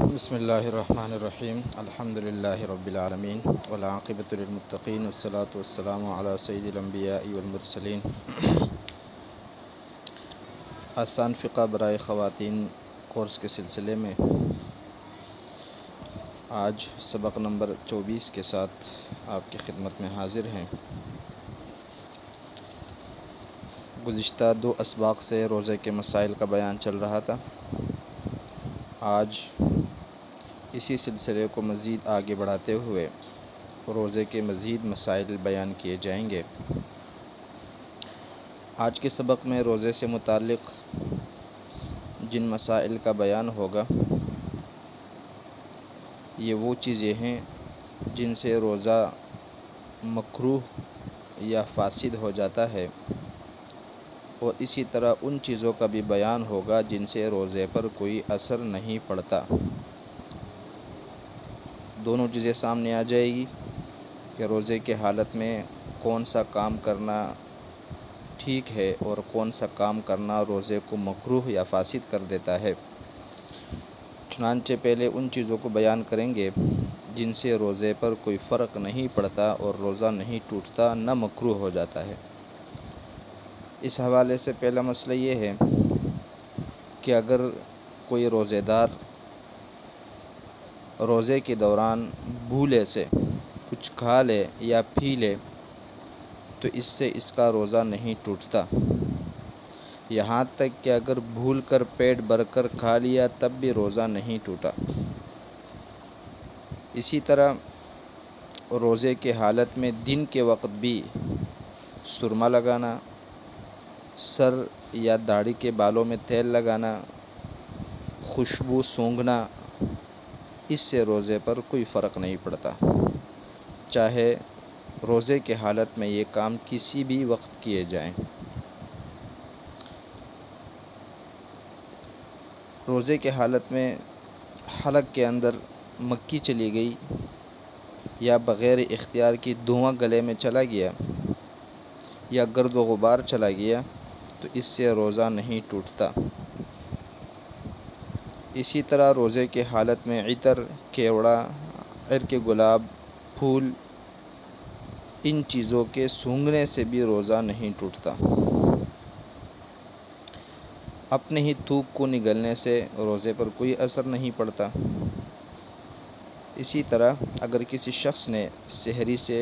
بسم اللہ الرحمن الرحیم الحمد للہ رب العالمین والعاقبۃ للمتقین والصلاة والسلام علی سید الانبیاء والمرسلین۔ آسان فقہ برائے خواتین کورس کے سلسلے میں آج سبق نمبر 24 کے ساتھ آپ کی خدمت میں حاضر ہیں۔ گزشتہ 2 اسباق سے روزے کے مسائل کا بیان چل رہا تھا۔ آج اسی سلسلے کو مزید آگے بڑھاتے ہوئے روزے کے مزید مسائل بیان کیے جائیں گے۔ آج کے سبق میں روزے سے متعلق جن مسائل کا بیان ہوگا یہ وہ چیزیں ہیں جن سے روزہ مکروہ یا فاسد ہو جاتا ہے، اور اسی طرح ان چیزوں کا بھی بیان ہوگا جن سے روزے پر کوئی اثر نہیں پڑتا۔ دونوں چیزیں سامنے آ جائے گی کہ روزے کے حالت میں کون سا کام کرنا ٹھیک ہے اور کون سا کام کرنا روزے کو مکروہ یا فاسد کر دیتا ہے۔ چنانچہ پہلے ان چیزوں کو بیان کریں گے جن سے روزے پر کوئی فرق نہیں پڑتا اور روزہ نہیں ٹوٹتا، نہ مکروہ ہو جاتا ہے۔ اس حوالے سے پہلا مسئلہ یہ ہے کہ اگر کوئی روزے دار روزے کے دوران بھولے سے کچھ کھا لے یا پی لے تو اس سے اس کا روزہ نہیں ٹوٹتا، یہاں تک کہ اگر بھول کر پیٹ بھر کر کھا لیا تب بھی روزہ نہیں ٹوٹا۔ اسی طرح روزے کے حالت میں دن کے وقت بھی سرما لگانا، سر یا داڑھی کے بالوں میں تیل لگانا، خوشبو سونگھنا، اس سے روزے پر کوئی فرق نہیں پڑتا، چاہے روزے کے حالت میں یہ کام کسی بھی وقت کیے جائیں۔ روزے کے حالت میں حلق کے اندر مکھی چلی گئی یا بغیر اختیار کی دھواں گلے میں چلا گیا یا گرد و غبار چلا گیا تو اس سے روزہ نہیں ٹوٹتا۔ اسی طرح روزے کے حالت میں عطر، کیوڑا، عرق گلاب، پھول، ان چیزوں کے سونگھنے سے بھی روزہ نہیں ٹوٹتا۔ اپنے ہی تھوک کو نگلنے سے روزے پر کوئی اثر نہیں پڑتا۔ اسی طرح اگر کسی شخص نے سحری سے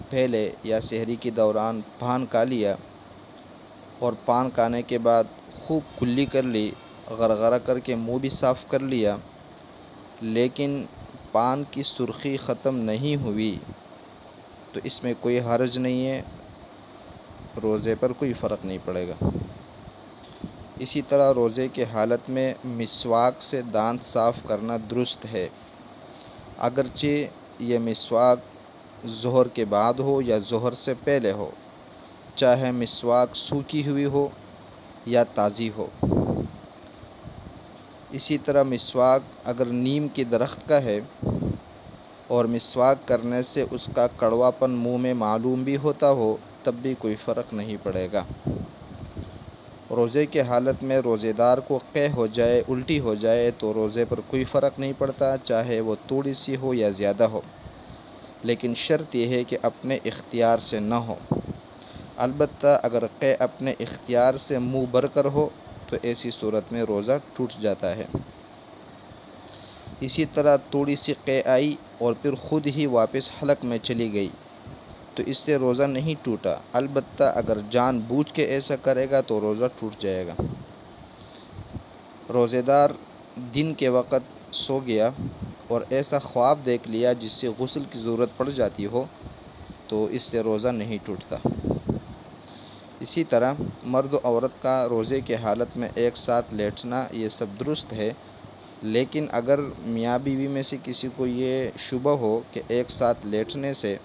پہلے یا سحری کے دوران پان کھا لیا اور پان کھانے کے بعد خوب کلی کر لی، غرغرہ کر کے منہ بھی صاف کر لیا، لیکن پان کی سرخی ختم نہیں ہوئی تو اس میں کوئی حرج نہیں ہے، روزے پر کوئی فرق نہیں پڑے گا۔ اسی طرح روزے کے حالت میں مسواک سے دانت صاف کرنا درست ہے، اگرچہ یہ مسواک ظہر کے بعد ہو یا ظہر سے پہلے ہو، چاہے مسواک سوکھی ہوئی ہو یا تازی ہو۔ اسی طرح مسواک اگر نیم کے درخت کا ہے اور مسواک کرنے سے اس کا کڑواپن منہ میں معلوم بھی ہوتا ہو تب بھی کوئی فرق نہیں پڑے گا۔ روزے کے حالت میں روزے دار کو قے ہو جائے، الٹی ہو جائے تو روزے پر کوئی فرق نہیں پڑتا، چاہے وہ تھوڑی سی ہو یا زیادہ ہو، لیکن شرط یہ ہے کہ اپنے اختیار سے نہ ہو۔ البتہ اگر قے اپنے اختیار سے منہ بھر کر ہو تو ایسی صورت میں روزہ ٹوٹ جاتا ہے۔ اسی طرح تھوڑی سی قے آئی اور پھر خود ہی واپس حلق میں چلی گئی تو اس سے روزہ نہیں ٹوٹا، البتہ اگر جان بوجھ کے ایسا کرے گا تو روزہ ٹوٹ جائے گا۔ روزے دار دن کے وقت سو گیا اور ایسا خواب دیکھ لیا جس سے غسل کی ضرورت پڑ جاتی ہو تو اس سے روزہ نہیں ٹوٹتا۔ اسی طرح مرد و عورت کا روزے کے حالت میں ایک ساتھ لیٹنا یہ سب درست ہے، لیکن اگر میاں بیوی میں سے کسی کو یہ شبہ ہو کہ ایک ساتھ لیٹنے سے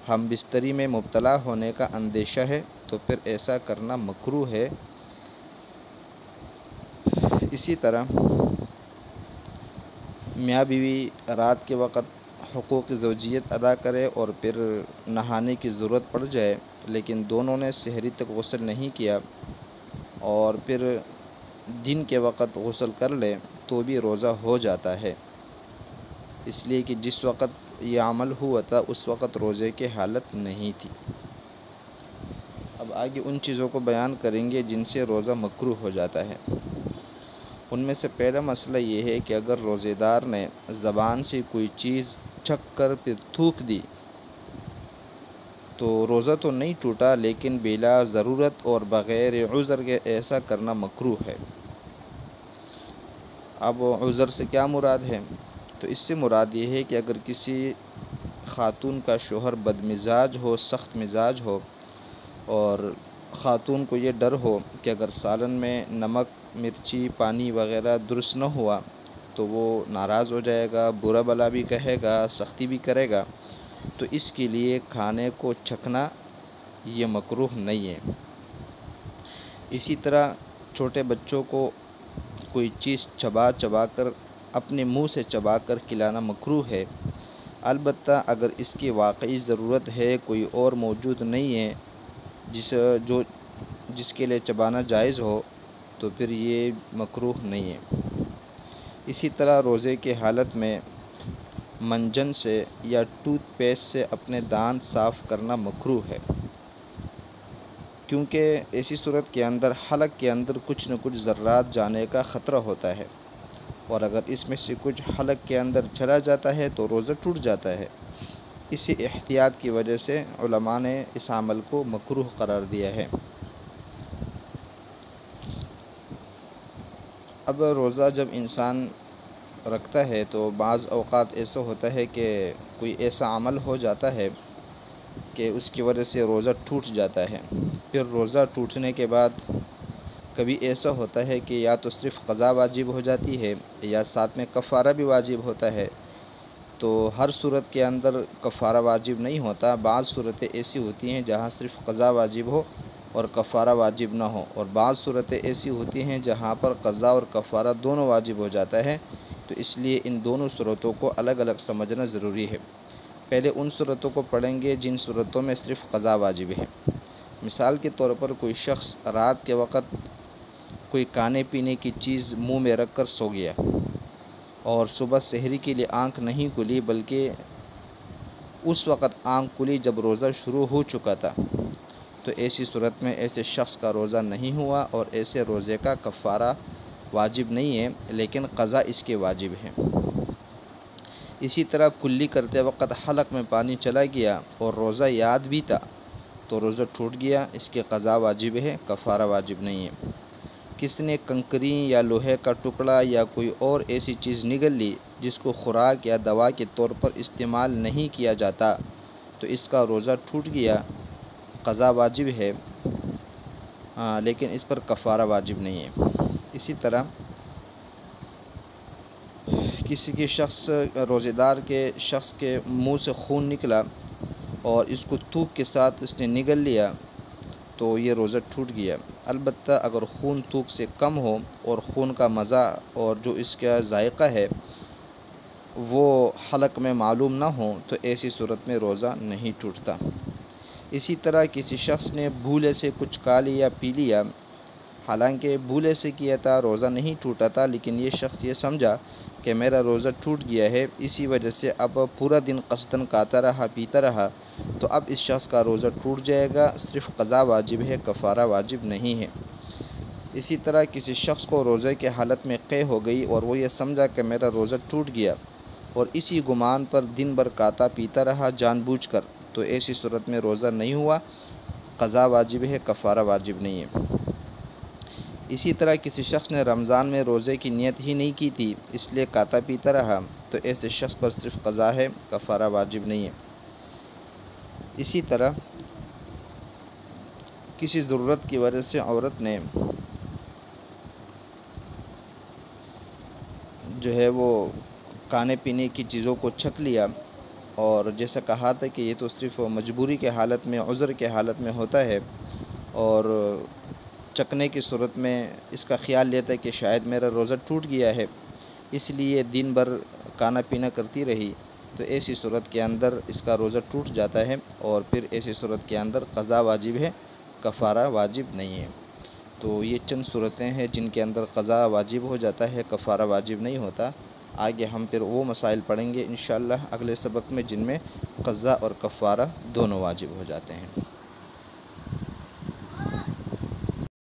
ہم بستری میں مبتلا ہونے کا اندیشہ ہے تو پھر ایسا کرنا مکروہ ہے۔ اسی طرح میاں بیوی رات کے وقت حقوق زوجیت ادا کرے اور پھر نہانے کی ضرورت پڑ جائے لیکن دونوں نے سحری تک غسل نہیں کیا اور پھر دن کے وقت غسل کر لے تو بھی روزہ ہو جاتا ہے، اس لیے کہ جس وقت یہ عمل ہوا تھا اس وقت روزے کی حالت نہیں تھی۔ اب آگے ان چیزوں کو بیان کریں گے جن سے روزہ مکروہ ہو جاتا ہے۔ ان میں سے پہلا مسئلہ یہ ہے کہ اگر روزے دار نے زبان سے کوئی چیز چکھ کر پھر تھوک دی تو روزہ تو نہیں ٹوٹا، لیکن بلا ضرورت اور بغیر عذر کے ایسا کرنا مکروہ ہے۔ اب عذر سے کیا مراد ہے؟ تو اس سے مراد یہ ہے کہ اگر کسی خاتون کا شوہر بد مزاج ہو، سخت مزاج ہو، اور خاتون کو یہ ڈر ہو کہ اگر سالن میں نمک، مرچی، پانی وغیرہ درست نہ ہوا تو وہ ناراض ہو جائے گا، برا بلا بھی کہے گا، سختی بھی کرے گا، تو اس کے لیے کھانے کو چکھنا یہ مکروہ نہیں ہے۔ اسی طرح چھوٹے بچوں کو کوئی چیز چبا کر اپنے منہ سے چبا کر کھلانا مکروہ ہے، البتہ اگر اس کی واقعی ضرورت ہے، کوئی اور موجود نہیں ہے جس کے لیے چبانا جائز ہو، تو پھر یہ مکروہ نہیں ہے۔ اسی طرح روزے کی حالت میں منجن سے یا ٹوتھ پیسٹ سے اپنے دانت صاف کرنا مکروہ ہے، کیونکہ ایسی صورت کے اندر حلق کے اندر کچھ نہ کچھ ذرات جانے کا خطرہ ہوتا ہے، اور اگر اس میں سے کچھ حلق کے اندر چلا جاتا ہے تو روزہ ٹوٹ جاتا ہے۔ اسی احتیاط کی وجہ سے علماء نے اس عمل کو مکروہ قرار دیا ہے۔ اب روزہ جب انسان رکھتا ہے تو بعض اوقات ایسا ہوتا ہے کہ کوئی ایسا عمل ہو جاتا ہے کہ اس کی وجہ سے روزہ ٹوٹ جاتا ہے۔ پھر روزہ ٹوٹنے کے بعد کبھی ایسا ہوتا ہے کہ یا تو صرف قضا واجب ہو جاتی ہے یا ساتھ میں کفارہ بھی واجب ہوتا ہے۔ تو ہر صورت کے اندر کفارہ واجب نہیں ہوتا، بعض صورتیں ایسی ہوتی ہیں جہاں صرف قضا واجب ہو اور کفارہ واجب نہ ہو، اور بعض صورتیں ایسی ہوتی ہیں جہاں پر قضا اور کفارہ دونوں واجب ہو جاتا ہے، تو اس لیے ان دونوں صورتوں کو الگ الگ سمجھنا ضروری ہے۔ پہلے ان صورتوں کو پڑھیں گے جن صورتوں میں صرف قضا واجب ہے۔ مثال کے طور پر کوئی شخص رات کے وقت کوئی کھانے پینے کی چیز منہ میں رکھ کر سو گیا اور صبح سحری کے لیے آنکھ نہیں کھلی، بلکہ اس وقت آنکھ کھلی جب روزہ شروع ہو چکا تھا، تو ایسی صورت میں ایسے شخص کا روزہ نہیں ہوا اور ایسے روزے کا کفارہ واجب نہیں ہے، لیکن قضا اس کے واجب ہے۔ اسی طرح کلی کرتے وقت حلق میں پانی چلا گیا اور روزہ یاد بھی تھا تو روزہ ٹوٹ گیا، اس کے قضا واجب ہے، کفارہ واجب نہیں ہے۔ کسی نے کنکری یا لوہے کا ٹکڑا یا کوئی اور ایسی چیز نگل لی جس کو خوراک یا دوا کے طور پر استعمال نہیں کیا جاتا، تو اس کا روزہ ٹوٹ گیا، قضا واجب ہے، لیکن اس پر کفارہ واجب نہیں ہے۔ اسی طرح کسی کے روزے دار کے شخص کے منہ سے خون نکلا اور اس کو تھوک کے ساتھ اس نے نگل لیا تو یہ روزہ ٹوٹ گیا، البتہ اگر خون تھوک سے کم ہو اور خون کا مزہ اور جو اس کا ذائقہ ہے وہ حلق میں معلوم نہ ہو تو ایسی صورت میں روزہ نہیں ٹوٹتا۔ اسی طرح کسی شخص نے بھولے سے کچھ کھا لیا، پی لیا، حالانکہ بھولے سے کیا تھا، روزہ نہیں ٹوٹا تھا، لیکن یہ شخص یہ سمجھا کہ میرا روزہ ٹوٹ گیا ہے، اسی وجہ سے اب پورا دن قصداً کھاتا رہا، پیتا رہا، تو اب اس شخص کا روزہ ٹوٹ جائے گا، صرف قضا واجب ہے، کفارہ واجب نہیں ہے۔ اسی طرح کسی شخص کو روزے کی حالت میں قے ہو گئی اور وہ یہ سمجھا کہ میرا روزہ ٹوٹ گیا اور اسی گمان پر دن بھر کھاتا پیتا رہا جان بوجھ کر، تو ایسی صورت میں روزہ نہیں ہوا، قضا واجب ہے، کفارہ واجب نہیں ہے۔ اسی طرح کسی شخص نے رمضان میں روزے کی نیت ہی نہیں کی تھی، اس لیے کھاتا پیتا رہا، تو ایسے شخص پر صرف قضا ہے، کفارہ واجب نہیں ہے۔ اسی طرح کسی ضرورت کی وجہ سے عورت نے جو ہے وہ کھانے پینے کی چیزوں کو چھک لیا، اور جیسا کہا تھا کہ یہ تو صرف مجبوری کے حالت میں، عذر کے حالت میں ہوتا ہے، اور چکنے کی صورت میں اس کا خیال لیتا ہے کہ شاید میرا روزہ ٹوٹ گیا ہے، اس لیے دن بھر کھانا پینا کرتی رہی، تو ایسی صورت کے اندر اس کا روزہ ٹوٹ جاتا ہے، اور پھر ایسی صورت کے اندر قضا واجب ہے، کفارہ واجب نہیں ہے۔ تو یہ چند صورتیں ہیں جن کے اندر قضا واجب ہو جاتا ہے، کفارہ واجب نہیں ہوتا۔ آگے ہم پھر وہ مسائل پڑھیں گے انشاءاللہ اگلے سبق میں جن میں قضا اور کفارہ دونوں واجب ہو جاتے ہیں۔